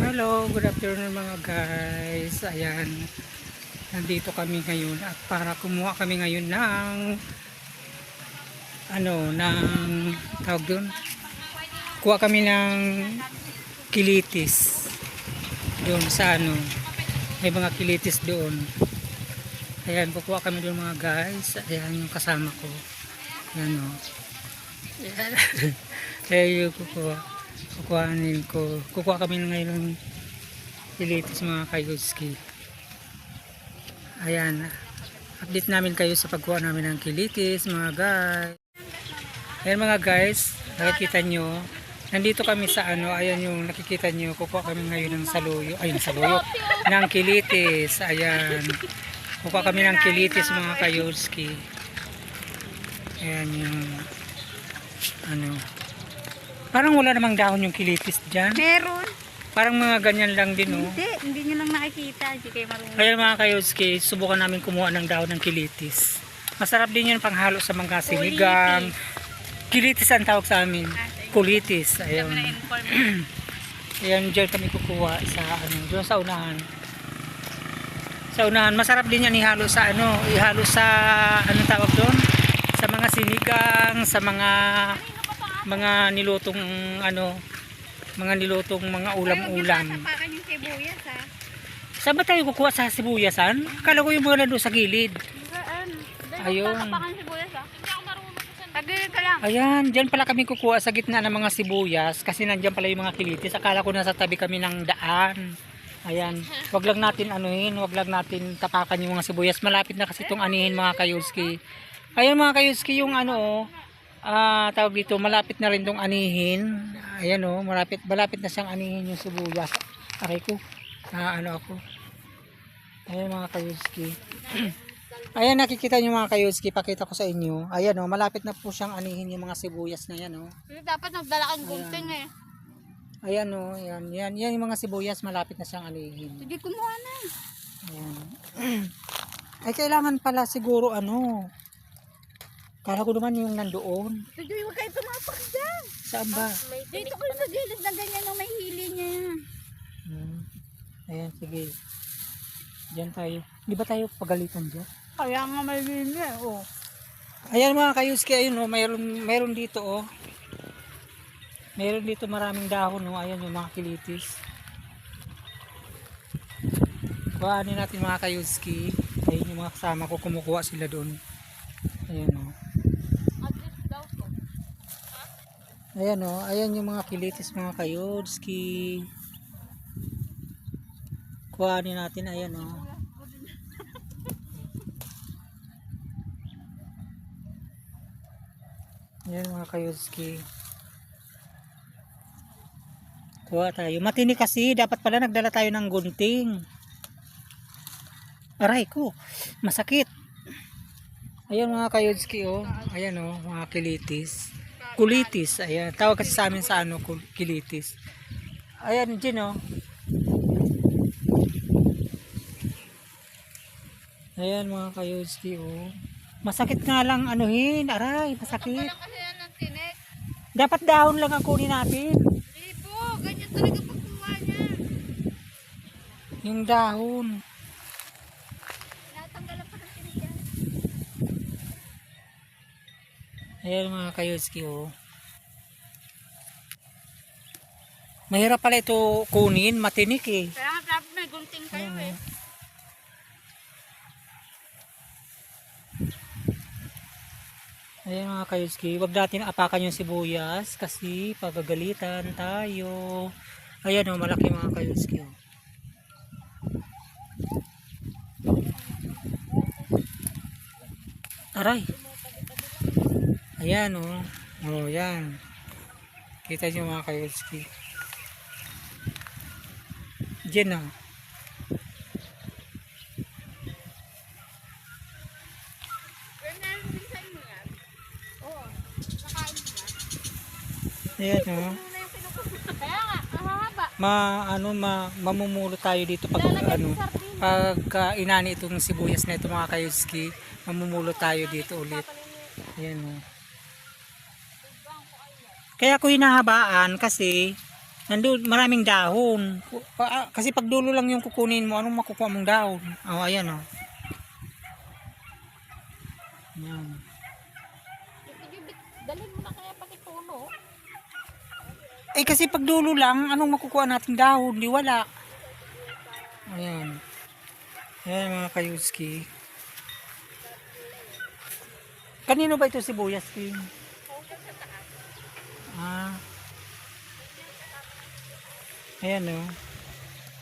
Hello, good afternoon mga guys. Ayan, nandito kami ngayon at para kumuha kami ngayon ng tawag doon. Kuha kami ng kilitis doon sa may mga kilitis doon. Ayan, kukuha kami doon mga guys. Ayan yung kasama ko. Ayan o. Ayan. Ayan yung kukuha kami ngayon ng kilitis mga kayuski. Ayan, update namin kayo sa pagkuha namin ng kilitis mga guys. Ayan mga guys, nakikita nyo nandito kami sa ayan yung nakikita nyo, kukuha kami ngayon ng saluyo ng kilitis. Ayan, kukuha kami ng kilitis mga kayuski. Ayan yung parang wala namang dahon yung kilitis dyan. Meron. Parang mga ganyan lang din, oh. Hindi nyo lang nakikita. Hindi kayo marunong. Kaya mga kayuski, subukan namin kumuha ng dahon ng kilitis. Masarap din yun panghalo sa mga sinigang. Kilitis ang tawag sa amin. Kulitis. Ayun. Ayan, dyan kami kukuha sa doon sa unahan. Sa unahan, masarap din yan ihalo sa ihalo sa tawag doon? Sa mga sinigang, sa mga nilutong mga ulam-ulam. Ayaw yung sibuyas, ha? Saan ba tayo kukuha sa sibuyasan? Akala ko yung mga nandun sa gilid. Ayun. Sibuyas, ha? Hindi ako marunong sa tagilid ka lang. Ayan, dyan pala kami kukuha sa gitna ng mga sibuyas kasi nandyan pala yung mga kilitis. Akala ko nasa tabi kami ng daan. Ayan, wag lang natin wag lang natin tapakan yung mga sibuyas. Malapit na kasi itong anihin mga kayuski. Ayan mga kayuski, yung tawag dito, malapit na rin itong anihin. Ayan malapit na siyang anihin yung sibuyas. Aray ko, ako. Ayan mga kayuski. Ayan, nakikita nyo mga kayuski, pakita ko sa inyo. Ayan malapit na po siyang anihin yung mga sibuyas na yan. Dapat nagdala kang gunting, eh. Ayan yan yung mga sibuyas, malapit na siyang anihin. Sige, kumuha na. Ayan. Ay, kailangan pala siguro kala ko naman yung nandoon. Sige, huwag kayo tumapak dyan. Saan ba? Dito kayo sa gilid na ganyan yung may hili niya. Ayan, sige. Diyan tayo. Di ba tayo pagalitan dyan? Kaya nga may hili, oh. Ayan mga kayuski, ayun mayroon dito, oh. Mayroon dito maraming dahon, oh. Ayan yung mga kilitis. Kuhanin natin mga kayuski. Ayun yung mga kasama ko, kumukuha sila doon. Ayan, oh. Ayan ayan yung mga kilitis mga kayuski. Kuhanin natin, ayan ayan mga kayuski. Kuha tayo. Matini kasi, dapat pala nagdala tayo ng gunting. Aray ko, masakit. Ayan mga kayuski, oh. Ayan mga kilitis. Kulitis, ayan. Tawag kasi sa amin sa kilitis. Ayan, dyan, Ayan mga kayuski, oh. Masakit nga lang aray, masakit. Dapat dahon lang ang kunin natin. Hindi po, ganyan talaga pagkuha niya. Yung dahon. Natanggalan pa ng tinig yan. Ayan mga kayuski, oh. Mahirap pala ito kunin, matinik eh. Kaya nga dapat may gunting kayo, eh. Ayan mga kayuski, wag natin apakan yung sibuyas kasi pagagalitan tayo. Ayan malaki mga kayuski. Aray. Ayan yan. Kita nyo mga kayuski. Diyan Ayan Kaya nga, ang haba. Mamumulo tayo dito pag inani itong sibuyas na ito mga kayuski. Mamumulo tayo dito ulit. Ayan Kaya ko hinahabaan kasi Nandun, maraming dahon. Kasi pag dulo lang yung kukunin mo, anong makukuha mong dahon? Oh, ayan oh. Ayan. Dalhin mo na kaya pati puno. Eh kasi pag dulo lang, anong makukuha nating dahon? Di wala. Ayan. Ayan mga kayuski. Kanino ba ito sibuyas, King? Ah. Ayan o.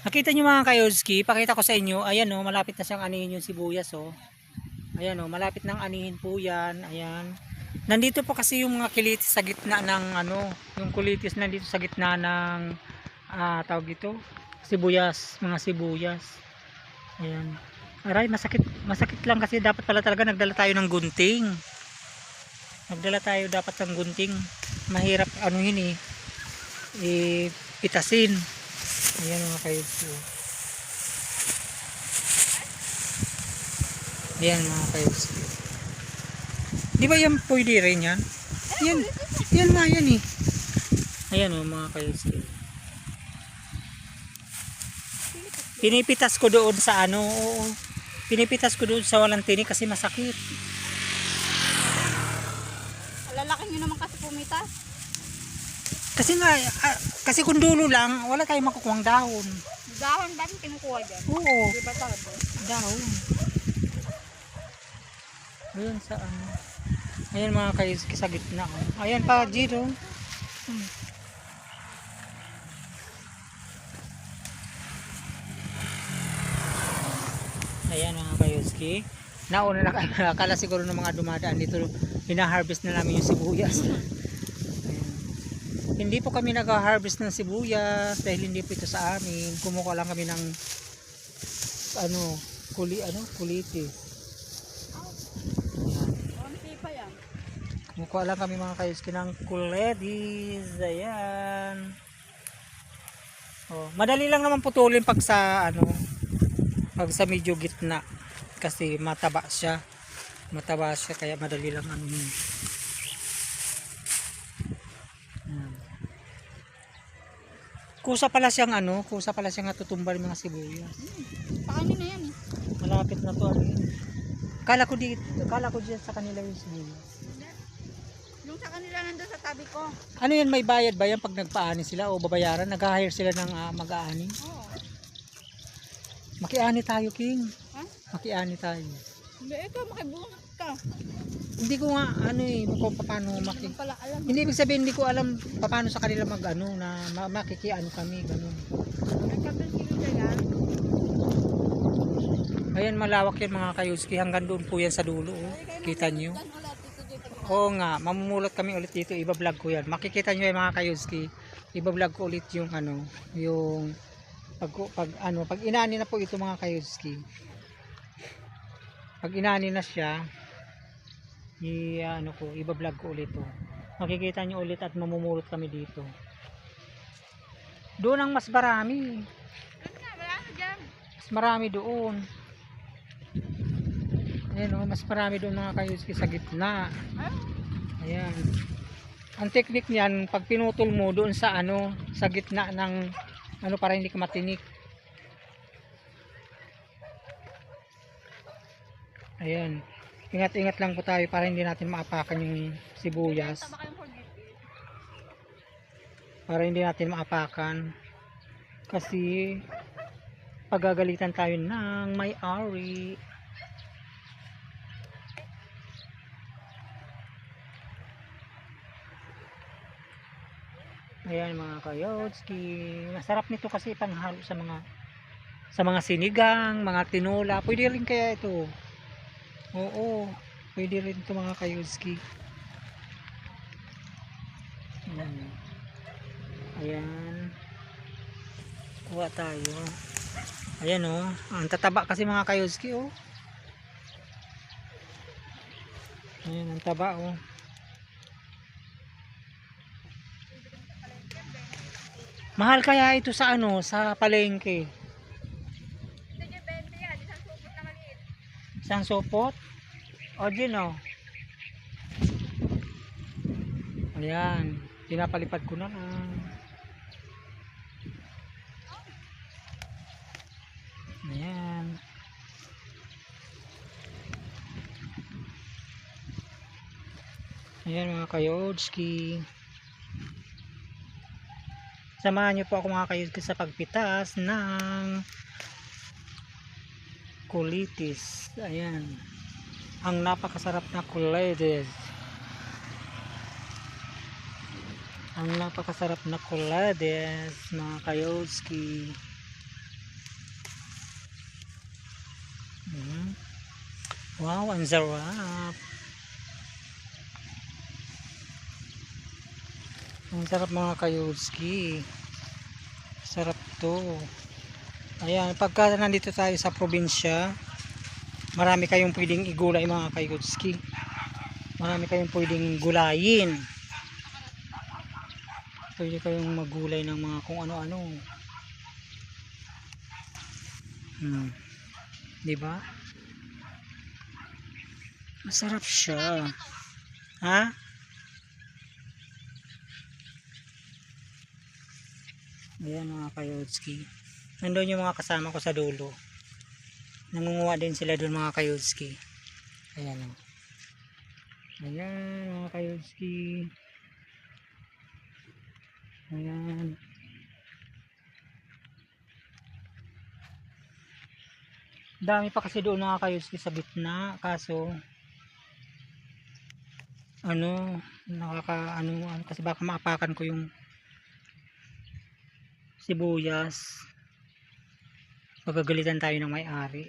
Nakita nyo mga kayuski, pakita ko sa inyo. Ayan o, malapit na siyang anihin yung sibuyas o. Ayan o, malapit nang anihin po yan. Ayan. Nandito po kasi yung mga kilitis sa gitna ng ano, yung kulitis nandito sa gitna ng tawag ito, sibuyas, mga sibuyas. Ayan. Aray, masakit lang kasi dapat pala talaga nagdala tayo ng gunting. Nagdala tayo dapat ng gunting. Mahirap ano yun pitasin. Ayan mga kayuski. Ayan mga kayuski. Di ba yan pwede rin yan? Yan, yan nga yan eh. Ayan o mga kayuski. Pinipitas ko doon sa ano, pinipitas ko doon sa walang tinik kasi masakit. Lalaki nyo naman kasi pumitas. Kasi nga, kasi kung dulo lang, wala tayong makukuhang dahon. Dahon ba yung kinukuha dyan? Oo, Di ba tabo? dahon. Ayan sa ano. Ayan mga kayuski sa gitna. Oh. Ayan pa, Jiro. Ayan mga kayuski. Nauna na akala siguro ng mga dumadaan dito, hina-harvest na namin yung sibuyas. Ayan. Hindi po kami nag-harvest ng sibuyas dahil hindi po ito sa amin. Kumukuha lang kami ng kulitis. Ayan. Konti pa yan. Kumukuha lang kami mga kayuski ng kulitis. Ayan. Oh, madali lang naman putulin pag sa pag sa medyo gitna kasi mataba siya kaya madali lang yun. Kusa pala siyang tutumbal mga sibuyas. Paano na yan eh? Malapit na to kala ko diyan sa kanila yung sibuyas. Yung sa kanila nandun sa tabi ko. Ano yan, may bayad ba yan pag nagpaani sila o babayaran? Nag-hire sila ng mag-aani? Oo. Makiani tayo, King. Ha? Makiani tayo. Hindi, ikaw makibungat ka. Hindi ko nga kung paano Hindi mo pala alam. hindi ibig sabihin hindi ko alam paano sa kanila makikiano kami ganun. Nagkabilsilo na yan. Ayan malawak yan mga kayuski, hanggang doon po yan sa dulo oh. Kita nyo? Dan ulit dito dito. Oo nga, mamumulot kami ulit dito, iba-vlog ko yan. Makikita nyo yan mga kayuski, iba-vlog ko ulit yung yung pag inani na po ito mga kayuski. Pag inani na siya, iba-vlog ko ulit to. Makikita nyo ulit at mamumulot kami dito. Doon ang mas marami. Doon nga, wala na dyan. Mas marami doon. Ayan mas marami doon mga kayuski sa gitna. Ayan. Ang technique niyan, pag pinutol mo doon sa sa gitna ng para hindi ka matinik. Ayan. Ingat-ingat lang po tayo para hindi natin maapakan yung sibuyas. Para hindi natin maapakan. Kasi pagagalitan tayo ng may-ari. Ayan mga kayotski. Masarap nito kasi panghalo sa mga sinigang, mga tinola. Pwede rin kaya ito. Oo, pwede rin ito mga kayotski. Ayan. Kuha tayo. Ayan ang tataba kasi mga kayotski Ayan ang taba Mahal kaya ito sa sa palengke? Ito dyan 20 yan, isang supot na maliit. Isang supot? O dyan Ayan, pinapalipad ko na lang. Ayan mga kayodski. Samahan niyo po ako mga kayodski sa pagpitas ng kulitis. Ayan. Ang napakasarap na kulitis. Ang napakasarap na kulitis mga kayodski. Wow, ang sarap. Ang sarap mga kayodski. Sarap to. Ayan, pagka nandito tayo sa probinsya, marami kayong pwedeng igulay mga kayodski. Marami kayong pwedeng gulayin. Pwede kayong magulay ng mga kung ano-ano. Diba? Masarap siya. Ha? Ayan mga kayodski. Nandun yung mga kasama ko sa dulo. Nangunguha din sila doon mga kayodski. Ayan o. Ayan mga kayodski. Ayan. Dami pa kasi doon mga kayodski sa gitna. Kaso kasi baka maapakan ko yung sibuyas. Magagalitan tayo ng may-ari.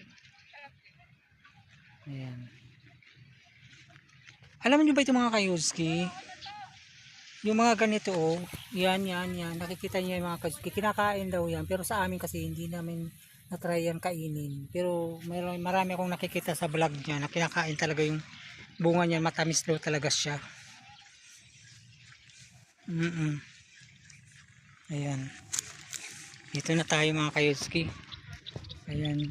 Ayan. Alam niyo ba ito mga kayodski? Yung mga ganito oh, yan. Nakikita niyo yung mga kayodski. Kinakain daw yan. Pero sa amin kasi hindi namin na-try yan kainin. Pero marami akong nakikita sa vlog niya na kinakain talaga yung bunga niya. Matamis daw talaga siya. Ayan. Dito na tayo mga kayodski. Ayan.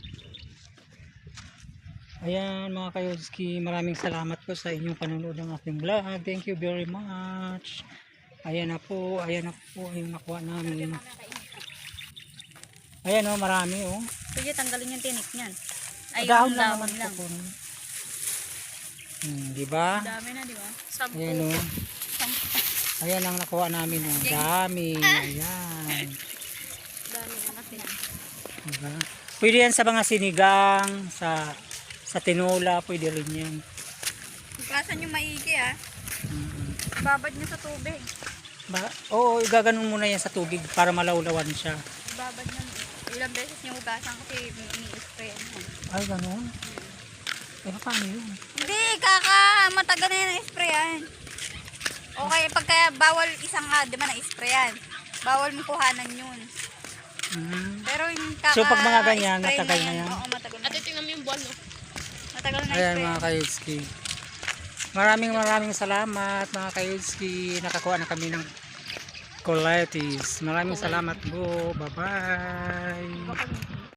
Ayan mga kayodski, maraming salamat po sa inyong panonood ng ating vlog. Thank you very much. Ayan na po yung nakuha namin. Ayan o, marami o. Sige, tanggalin yung tinik niyan. Ay, Dahon yung lang dahon naman lang. po. Diba? Dami na, di ba? 10. Ayan o. Ayan ang nakuha namin o. Dami. Ayan. Dami na kasi na. Diba? Pwede yan sa mga sinigang, sa tinola, pwede rin yan. Hugasan yung maigi Babad niyo sa tubig. Oo, igaganon muna yan sa tubig para malawlawan siya. Babad niyo. Ilang beses niyo hugasan kasi ini-spray yan. Ay, gano'n? Paano yun? Hindi, matagal na yan na-sprayan. Okay, pagka bawal isang di ba na-sprayan. Bawal mo kuhanan yun. Pero yung So, pag mga ganyan, matagal na yan? Oo, matagal na. At tingnan mo yung buwan, no? Matagal na Ayan spray. mga kayodski. Maraming salamat mga kayodski. Nakakuha na kami ng kulitis. Maraming salamat po. Bye-bye.